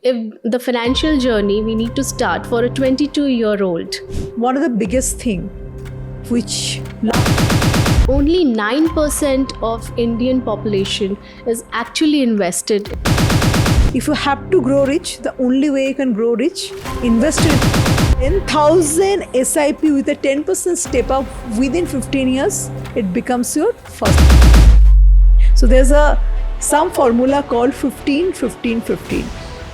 if the financial journey we need to start for a 22-year-old. One of the biggest thing which Only 9% of Indian population is actually invested. if you have to grow rich, the only way you can grow rich, invest in 10,000 SIP with a 10% step up within 15 years, it becomes your first. So there's some formula called 15-15-15.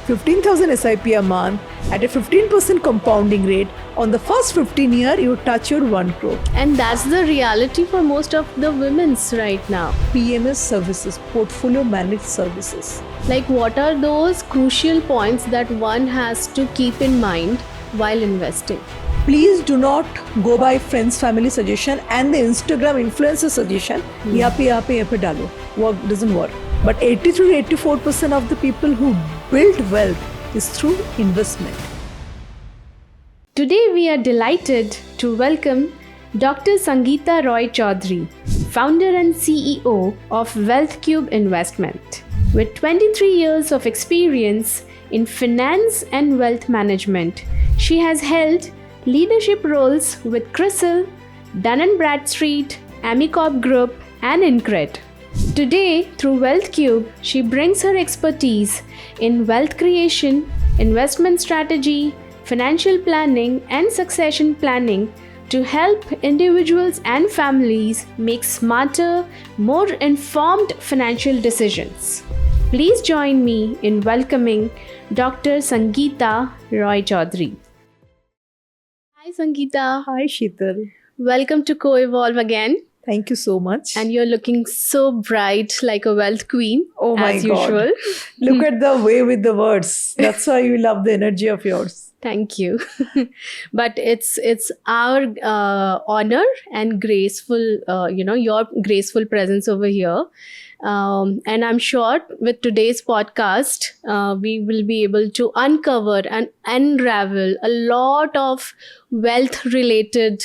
15,000 SIP a month at a 15% compounding rate. On the first 15 year, you touch your 1 crore. And that's the reality for most of the women's right now. PMS services, portfolio managed services. Like, what are those crucial points that one has to keep in mind while investing? Please do not go by friends, family suggestion and the Instagram influencer suggestion. Yahan pe dalo. Work doesn't work. But 83-84% of the people who build wealth is through investment. Today we are delighted to welcome Dr. Sangeeta Roy Chaudhary, founder and CEO of WealthCube Investment. With 23 years of experience in finance and wealth management, she has held leadership roles with CRISIL, Dun & Bradstreet, Amicorp Group, and Incred. Today, through WealthCube, she brings her expertise in wealth creation, investment strategy, financial planning, and succession planning to help individuals and families make smarter, more informed financial decisions. Please join me in welcoming Dr. Sangeeta Roy Chaudhary. Hi Sangeeta. Hi Sheetal. Welcome to Co-Evolve again. Thank you so much. And you're looking so bright, like a wealth queen, oh my as God. usual. Look at the way with the words. That's why you love the energy of yours. Thank you. But it's our honor and graceful, your graceful presence over here. And I'm sure with today's podcast, we will be able to uncover and unravel a lot of wealth-related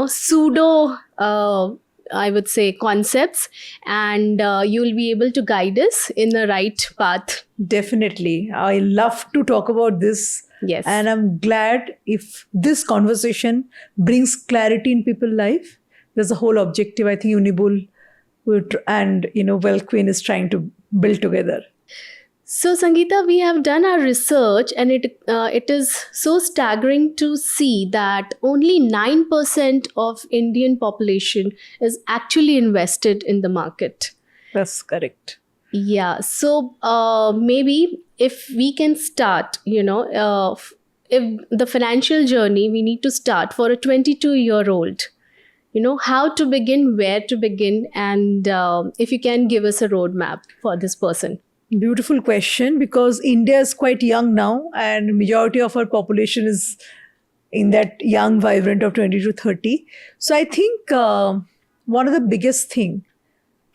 pseudo, I would say, concepts, and you'll be able to guide us in the right path. Definitely. I love to talk about this. Yes. And I'm glad if this conversation brings clarity in people's life. There's a whole objective, I think, Unibull and Wealth Queen is trying to build together. So Sangeeta, we have done our research, and it is so staggering to see that only 9% of Indian population is actually invested in the market. That's correct. Yeah. So maybe if we can start, if the financial journey we need to start for a 22-year-old, how to begin, where to begin, and if you can give us a roadmap for this person. Beautiful question, because India is quite young now and majority of our population is in that young vibrant of 20 to 30. So I think one of the biggest thing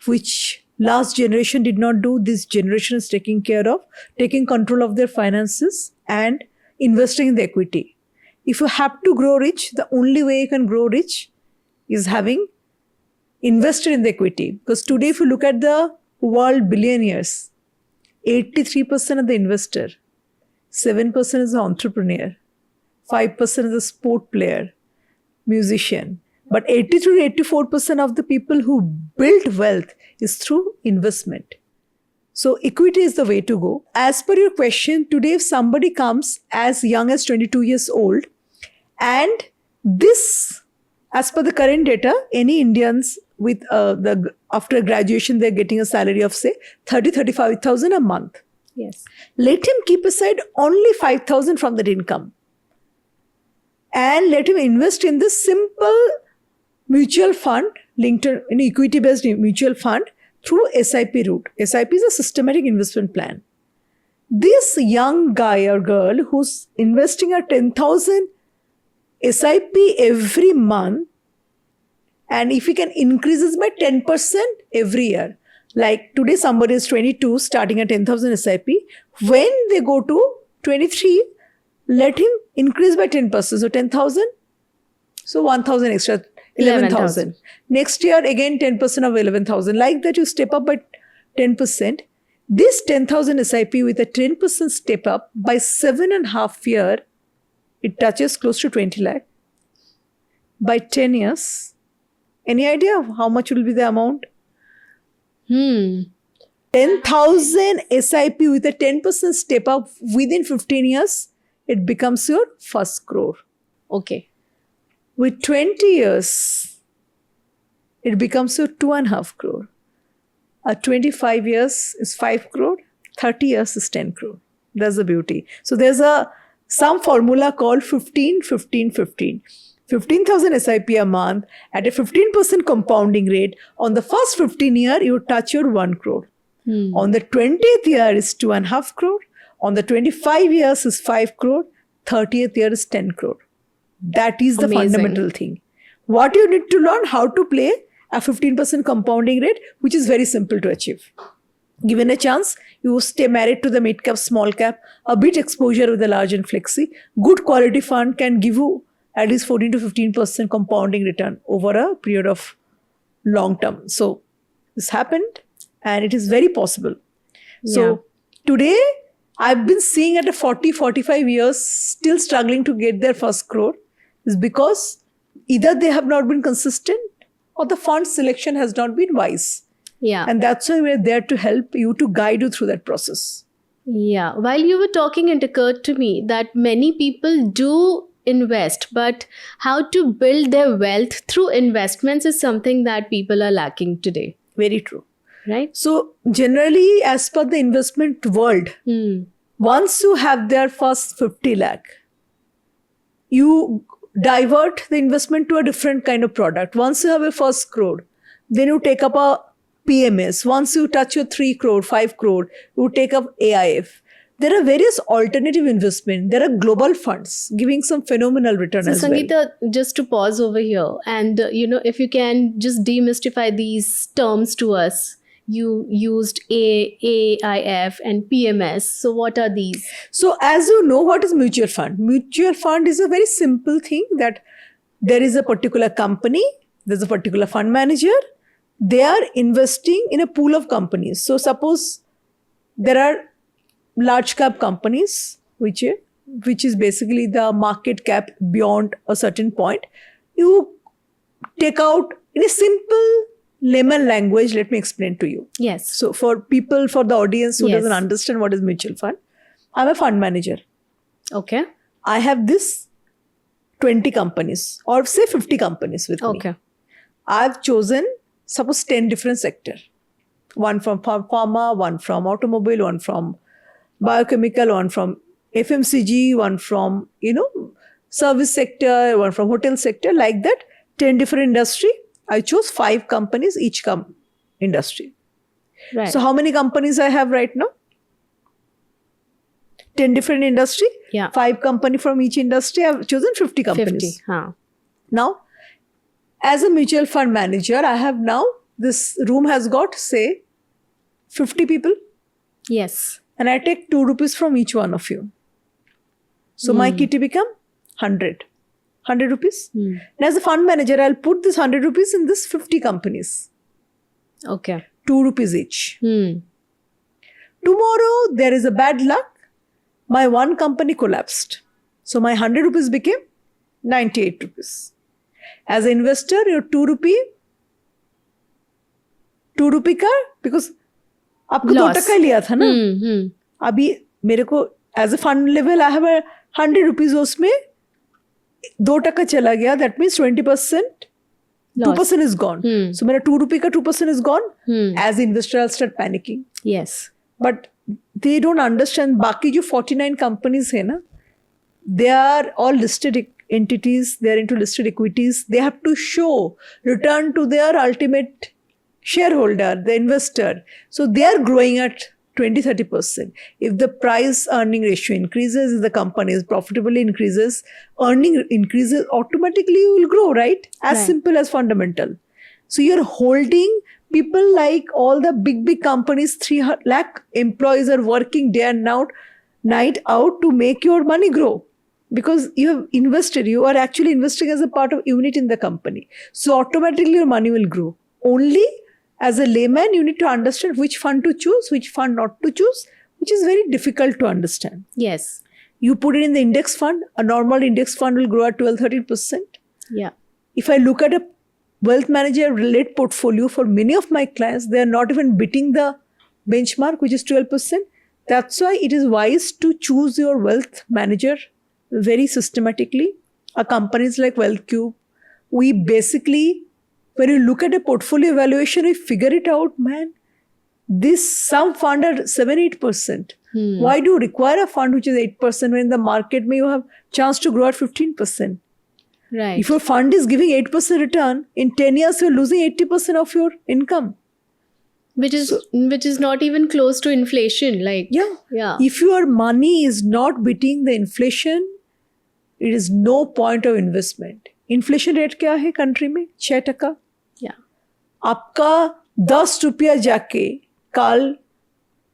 which last generation did not do, this generation is taking care of, taking control of their finances and investing in the equity. If you have to grow rich, the only way you can grow rich is having invested in the equity. Because today if you look at the world billionaires, 83% of the investor, 7% is the entrepreneur, 5% is the sport player, musician. But 83-84% of the people who build wealth is through investment. So equity is the way to go. As per your question, today if somebody comes as young as 22 years old, and this, as per the current data, any Indians with after graduation, they're getting a salary of say 35,000 a month. Yes. Let him keep aside only 5,000 from that income. And let him invest in this simple mutual fund, linked to an equity-based mutual fund through SIP route. SIP is a systematic investment plan. This young guy or girl who's investing a 10,000 SIP every month, and if we can increase this by 10% every year, like today somebody is 22 starting at 10,000 SIP, when they go to 23, let him increase by 10%. So 10,000, so 1,000 extra, 11,000. Next year again 10% of 11,000. Like that you step up by 10%. This 10,000 SIP with a 10% step up by 7.5 years, it touches close to 20 lakh. By 10 years, any idea of how much will be the amount? 10,000 SIP with a 10% step up within 15 years, it becomes your first crore. Okay. With 20 years, it becomes your 2.5 crore. 25 years is 5 crore, 30 years is 10 crore. That's the beauty. So there's some formula called 15, 15, 15. 15,000 SIP a month at a 15% compounding rate. On the first 15 year, you touch your 1 crore. On the 20th year is 2.5 crore. On the 25 years is 5 crore. 30th year is 10 crore. That is the Amazing. fundamental thing. What you need to learn, how to play a 15% compounding rate, which is very simple to achieve. Given a chance, you stay married to the mid cap, small cap, a bit exposure with the large and flexi. Good quality fund can give you at least 14 to 15% compounding return over a period of long term. So this happened and it is very possible. So today I've been seeing at a 40, 45 years still struggling to get their first crore is because either they have not been consistent or the fund selection has not been wise. Yeah. And that's why we're there to help you, to guide you through that process. Yeah. While you were talking, it occurred to me that many people do invest, but how to build their wealth through investments is something that people are lacking today. Very true. Right? So generally, as per the investment world, once you have their first 50 lakh, you divert the investment to a different kind of product. Once you have a first crore, then you take up a PMS. Once you touch your 3 crore, 5 crore, you take up AIF. There are various alternative investment. There are global funds giving some phenomenal return as Sangeeta, just to pause over here and, if you can just demystify these terms to us. You used AIF and PMS. So what are these? So as you know, what is mutual fund? Mutual fund is a very simple thing that there is a particular company, there's a particular fund manager, they are investing in a pool of companies. So suppose there are large cap companies, which is basically the market cap beyond a certain point. You take out in a simple layman language, let me explain to you. Yes. So for the audience who doesn't understand what is mutual fund, I'm a fund manager. Okay. I have this 20 companies or say 50 companies with me. Okay. I've chosen suppose 10 different sectors. One from pharma, one from automobile, one from biochemical, one from FMCG, one from, service sector, one from hotel sector, like that, 10 different industry. I chose 5 companies, each industry. Right. So how many companies I have right now? 10 different industry. Yeah. 5 company from each industry. I've chosen 50 companies. 50. Now, as a mutual fund manager, I have now, this room has got, say, 50 people. Yes. And I take 2 rupees from each one of you. So my kitty become 100. 100 rupees. And as a fund manager, I'll put this 100 rupees in this 50 companies. Okay. 2 rupees each. Tomorrow, there is a bad luck. My one company collapsed. So my 100 rupees became 98 rupees. As an investor, your 2 rupee का, because आपको 2 टका लिया था ना. अभी मेरे को as a fund level, I have 100 rupees उसमें 2 टका चला गया. That means 20%, 2% is gone. So मेरा 2 rupee का 2% is gone. As investor, I'll start panicking. Yes. But they don't understand. बाकी जो 49 companies है ना, they are all listed entities. They are into listed equities. They have to show return to their ultimate shareholder, the investor. So they are growing at 20-30%. If the price earning ratio increases, if the company is profitably increases, earning increases, automatically you will grow, right? As simple as fundamental. So you're holding people like all the big companies, 3 lakh employees are working day and night out to make your money grow. Because you have invested, you are actually investing as a part of unit in the company. So automatically your money will grow. Only as a layman, you need to understand which fund to choose, which fund not to choose, which is very difficult to understand. Yes. You put it in the index fund, a normal index fund will grow at 12-13%. Yeah. If I look at a wealth manager led portfolio for many of my clients, they are not even beating the benchmark, which is 12%. That's why it is wise to choose your wealth manager very systematically. Our companies like WealthCube, we basically, when you look at a portfolio evaluation, we figure it out, man. Some fund are 7-8%. Why do you require a fund which is 8% when in the market may you have chance to grow at 15%? Right. If your fund is giving 8% return, in 10 years you're losing 80% of your income. Which is not even close to inflation. Like Yeah. If your money is not beating the inflation, it is no point of investment. Inflation rate क्या है country में? 6%. Yeah. आपका 10 रुपया जाके कल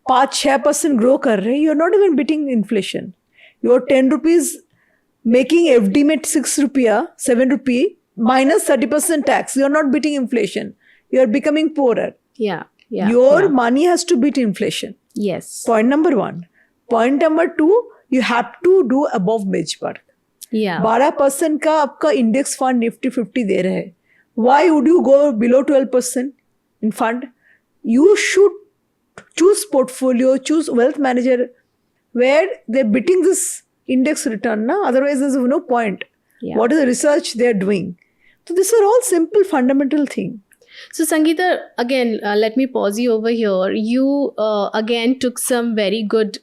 5-6% grow कर रहे, you're not even beating inflation. Your 10 rupees making FD में 6 रुपया, 7 rupee minus 30% tax. You're not beating inflation. You're becoming poorer. Yeah. Your money has to beat inflation. Yes. Point number 1. Point number 2, you have to do above benchmark. Yeah. 12% का आपका index fund Nifty 50 दे रहे हैं. Why would you go below 12% in fund? You should choose portfolio, choose wealth manager where they're beating this index return. Na? Otherwise, there's no point. Yeah. What is the research they're doing? So these are all simple fundamental things. So Sangeeta, again, let me pause you over here. You again took some very good,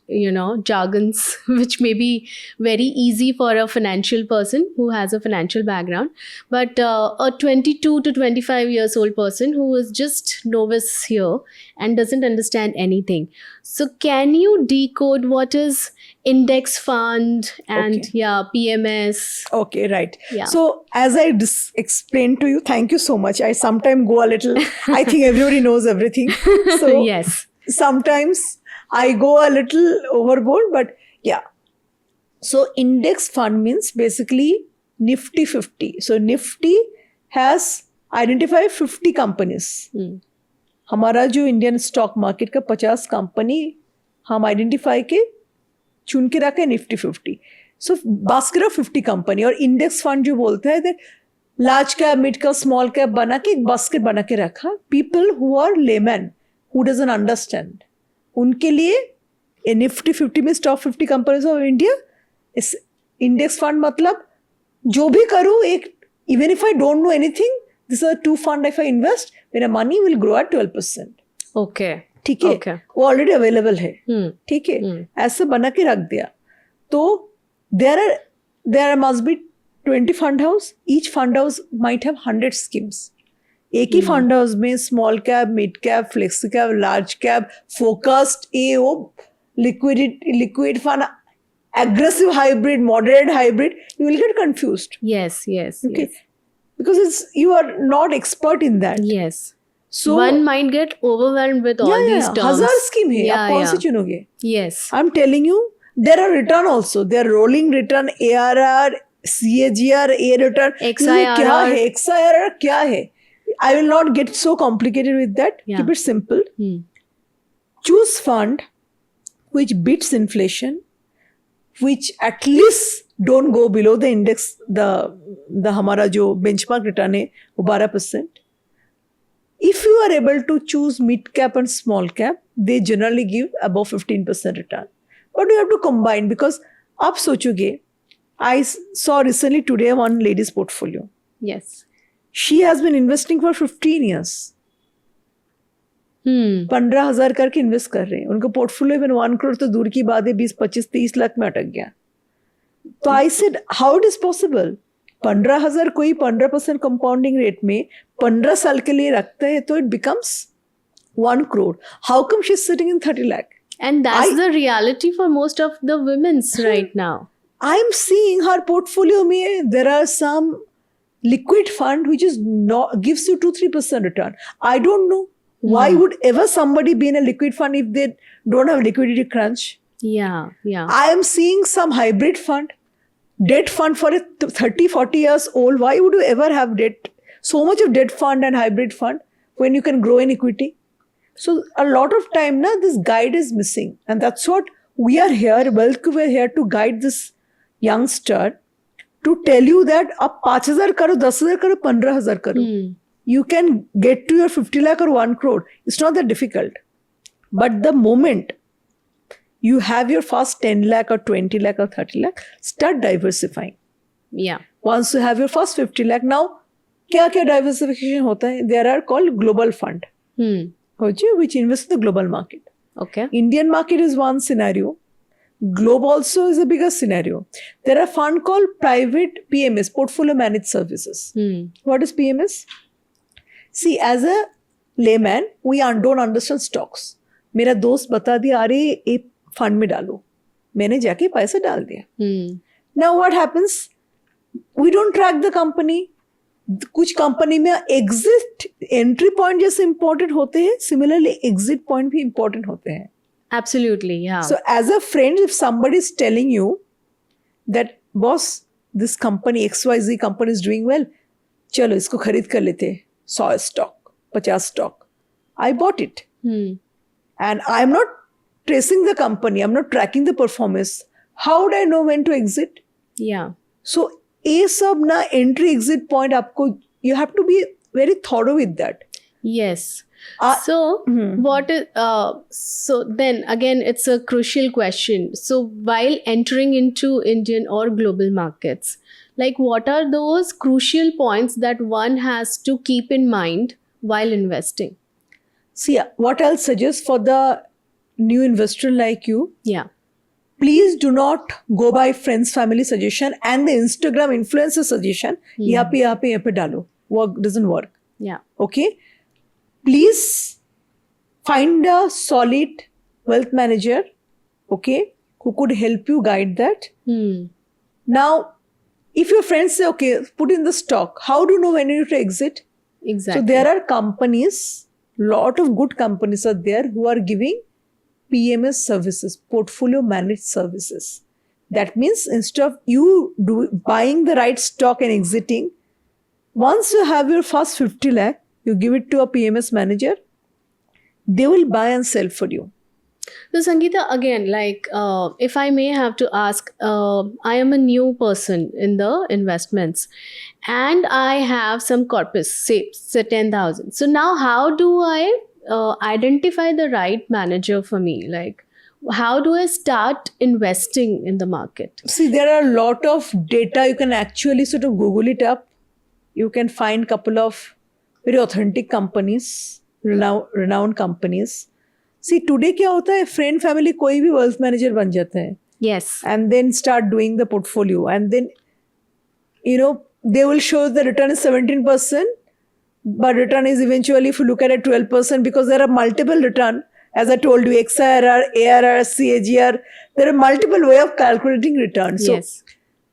jargons, which may be very easy for a financial person who has a financial background. But a 22 to 25 years old person who is just novice here and doesn't understand anything. So can you decode what is index fund and PMS? Okay, right. Yeah. So as I explained to you, thank you so much. I sometimes go a little, I think everybody knows everything. So yes. Sometimes I go a little overboard, but yeah. So index fund means basically Nifty 50. So Nifty has identified 50 companies. हमारा जो Indian stock market का 50 company हम identify के चुन के रखे Nifty 50. So basket of 50 company और index fund जो बोलते हैं large cap mid cap small cap बना के एक बास्केट बना के रखा. People who are layman who doesn't understand उनके लिए निफ्टी 50 में stock 50 companies of India. Index fund मतलब जो भी करूँ एक even if I don't know anything this are 2 fund if I invest मेरा money will grow at 12%. Okay ठीक है. वो ऑलरेडी अवेलेबल है. ठीक है. ऐसे बना के रख दिया. तो there must be 20 fund house. Each fund house might have 100 schemes. एक ही फंड हाउस में small cap mid cap flexi cap large cap focused एओ liquid fund aggressive hybrid, moderate hybrid, you will get confused. Yes. Okay. Yes. Because you are not expert in that. Yes. So one might get overwhelmed with all these terms. 1000 scheme है. आप कौन से चुनोगे? Yes. I'm telling you, there are return also. There are rolling return, ARR, CAGR, A return. XIRR. क्या है? XIRR क्या है? I will not get so complicated with that. Yeah. Keep it simple. Choose fund which beats inflation, which at least don't go below the index, the हमारा जो benchmark return है वो 12%. If you are able to choose mid cap and small cap, they generally give above 15% return. But you have to combine because आप सोचोगे, I saw recently today one lady's portfolio. Yes. She has been investing for 15 years. 15,000 करके invest कर रहे हैं. उनका portfolio even 1 crore तो दूर की बात है 20-25-30 लाख में अटक गया. तो I said how it is possible. 15,000 कोई 15% कंपाउंडिंग रेट में 15 साल के लिए रखते हैं तो it becomes 1 crore. How come she is sitting in 30 lakh? And that's the reality for most of the women's right now. I am seeing her portfolio में there are some liquid fund which is not gives you 2-3% return. I don't know. Why would ever somebody be in a liquid fund if they don't have liquidity crunch? Yeah. I am seeing some hybrid fund, debt fund for a 30-40 years old. Why would you ever have debt? So much of debt fund and hybrid fund. when you can grow in equity. So a lot of time now this guide is missing, and that's what we are here. We're here to guide this youngster to tell you that आप 5,000 करो, 10,000 करो, 15,000 करो. You can get to your 50 lakh or 1 crore. It's not that difficult. But the moment you have your first 10 lakh or 20 lakh or 30 lakh, start diversifying. Yeah. Once you have your first 50 lakh, now क्या diversification होता है? There are called global fund, which invest in the global market. Okay. Indian market is one scenario. Globe also is a bigger scenario. There are fund called private PMS, portfolio managed services. What is PMS? See, as a layman, we don't understand stocks. मेरा दोस्त बता दिया, अरे एक fund में डालो, मैंने जाके पैसा डाल दिया. Now what happens? We don't track the company. कुछ कंपनी में एग्जिट एंट्री पॉइंट जैसे इंपॉर्टेंट होते हैं, सिमिलरली एग्जिट पॉइंट भी इंपॉर्टेंट होते हैं. Absolutely, yeah. So as a friend, if somebody is telling you that boss, this company XYZ company is doing well, चलो इसको खरीद कर लेते, 100 stock, 50 stock. I bought it. And I'm not tracing the company. I'm not tracking the performance. How would I know when to exit? Yeah. So ये सब ना entry exit point आपको, you have to be very thorough with that. Yes. So what is so then again it's a crucial question. So while entering into Indian or global markets, like what are those crucial points that one has to keep in mind while investing? See, what I'll suggest for the new investor like you, Yeah. please do not go by friends, family suggestion and the Instagram influencer suggestion. यहाँ पे डालो. Work doesn't work. Yeah. Okay. Please find a solid wealth manager, okay, who could help you guide that. Now, if your friends say, okay, put in the stock, how do you know when you to exit? Exactly. So there are companies, lot of good companies are there who are giving PMS services, portfolio managed services. That means instead of you buying the right stock and exiting, once you have your first 50 lakh, you give it to a PMS manager, they will buy and sell for you. So Sangeeta, again, like if I may have to ask, I am a new person in the investments and I have some corpus, say 10,000. So now how do I identify the right manager for me? Like how do I start investing in the market? See, there are a lot of data. You can actually sort of Google it up. You can find couple of very authentic companies, renowned companies. See, today क्या होता है, friend family कोई भी wealth manager बन जाता है. Yes. And then start doing the portfolio. And then, you know, they will show the return is 17%, but return is eventually, if you look at it, 12% because there are multiple return. As I told you, XIRR, ARR, CAGR, there are multiple way of calculating return. So Yes.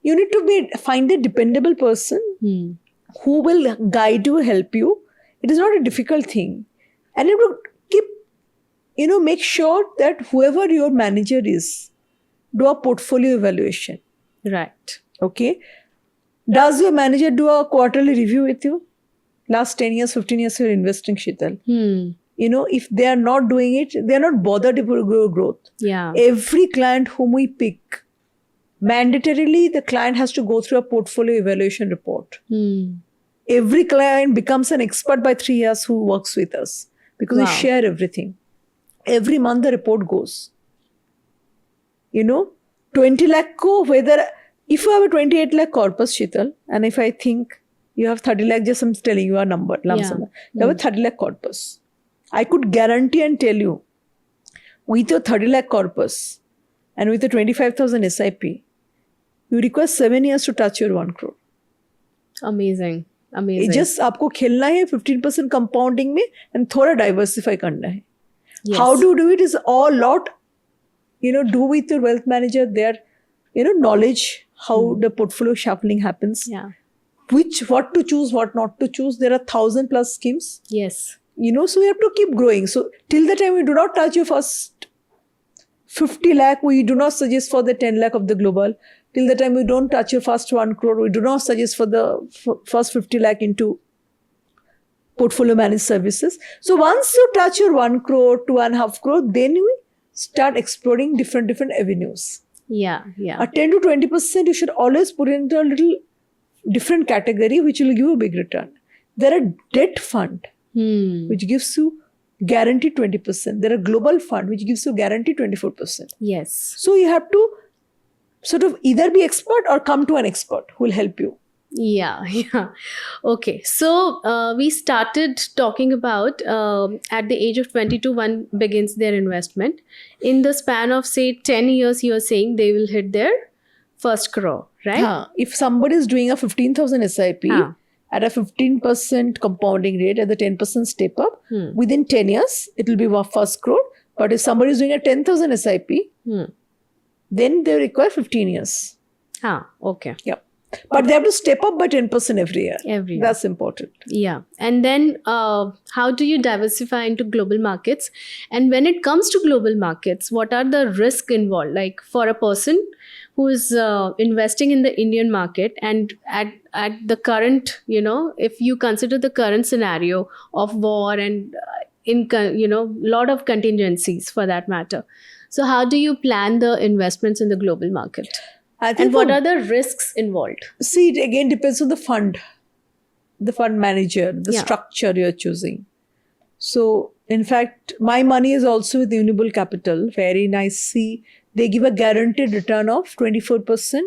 you need to find a dependable person who will guide you, help you. It is not a difficult thing. And you will keep, make sure that whoever your manager is, do a portfolio evaluation. Right. Okay. Does your manager do a quarterly review with you? Last 10 years, 15 years, you're investing, Sheetal. If they are not doing it, they are not bothered to grow growth. Yeah. Every client whom we pick, mandatorily, the client has to go through a portfolio evaluation report. Every client becomes an expert by 3 years who works with us because we share everything. Every month the report goes. 20 lakh ko, whether if you have a 28 lakh corpus, Sheetal, and if I think you have 30 lakh, just I'm telling you a number, lump sum. You have a 30 lakh corpus. I could guarantee and tell you, with your 30 lakh corpus and with a 25,000 SIP, you require 7 years to touch your 1 crore. Amazing. Amazing. Just आपको खेलना है 15% compounding में and थोड़ा diversify करना है. Yes. How do you do it is all lot, do with your wealth manager their, knowledge, how the portfolio shuffling happens. Yeah. What to choose, what not to choose. There are 1,000+ schemes. Yes. So we have to keep growing. So till the time we do not touch your first 50 lakh, we do not suggest for the 10 lakh of the global. Till the time we don't touch your first 1 crore, we do not suggest for the first 50 lakh into portfolio managed services. So once you touch your 1 crore, 2.5 crore, then you start exploring different avenues. Yeah. A 10 to 20% you should always put into a little different category which will give you a big return. There are debt fund which gives you guaranteed 20%. There are global fund which gives you guaranteed 24%. Yes. So you have to sort of either be expert or come to an expert who will help you. Yeah. Okay. So we started talking about at the age of 22, one begins their investment. In the span of say 10 years, you are saying they will hit their first crore, right? If somebody is doing a 15,000 SIP at a 15% compounding rate at the 10% step up, within 10 years, it will be first crore. But if somebody is doing a 10,000 SIP, then they require 15 years. Okay. Yep. But they have to step up by 10% every year. That's important. Yeah. And then how do you diversify into global markets? And when it comes to global markets, what are the risks involved? Like for a person who is investing in the Indian market and at the current, if you consider the current scenario of war and lot of contingencies for that matter. So how do you plan the investments in the global market? And what are the risks involved? See, it again depends on the fund manager, the structure you're choosing. So, in fact, my money is also with Uniball Capital. Very nice. See, they give a guaranteed return of 24%.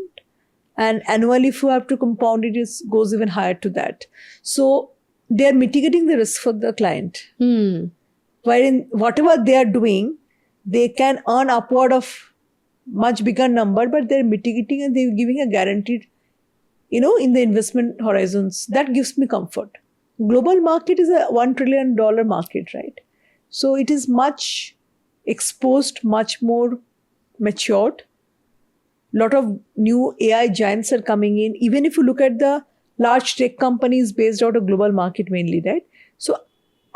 And annually, if you have to compound it, it goes even higher to that. So, they are mitigating the risk for the client. Wherein whatever they are doing, they can earn upward of much bigger number, but they're mitigating and they're giving a guaranteed, in the investment horizons. That gives me comfort. Global market is a $1 trillion market, right? So it is much exposed, much more matured. Lot of new AI giants are coming in. Even if you look at the large tech companies based out of global market mainly, right? So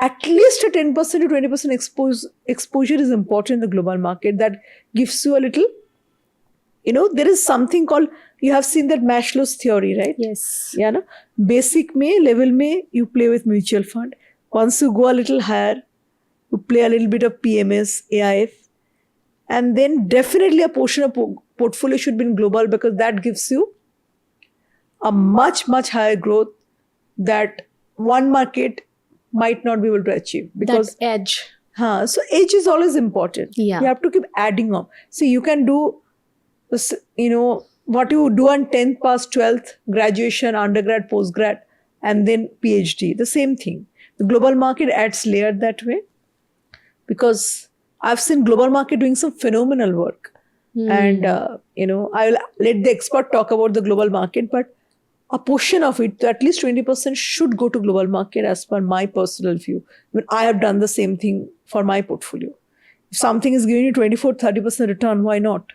at least a 10% to 20% exposure is important in the global market. That gives you a little, there is something called, you have seen that Maslow's theory, right? Yes. Yeah, no? Basic level you play with mutual fund. Once you go a little higher, you play a little bit of PMS, AIF. And then definitely a portion of portfolio should be in global because that gives you a much, much higher growth that one market might not be able to achieve. Because that edge. So edge is always important. Yeah. You have to keep adding on. See, you can do, what you do on 10th past 12th, graduation, undergrad, postgrad, and then PhD. The same thing. The global market adds layer that way. Because I've seen global market doing some phenomenal work. And, I will let the expert talk about the global market, but a portion of it, at least 20% should go to global market as per my personal view. I have done the same thing for my portfolio. If something is giving you 24-30% return, why not?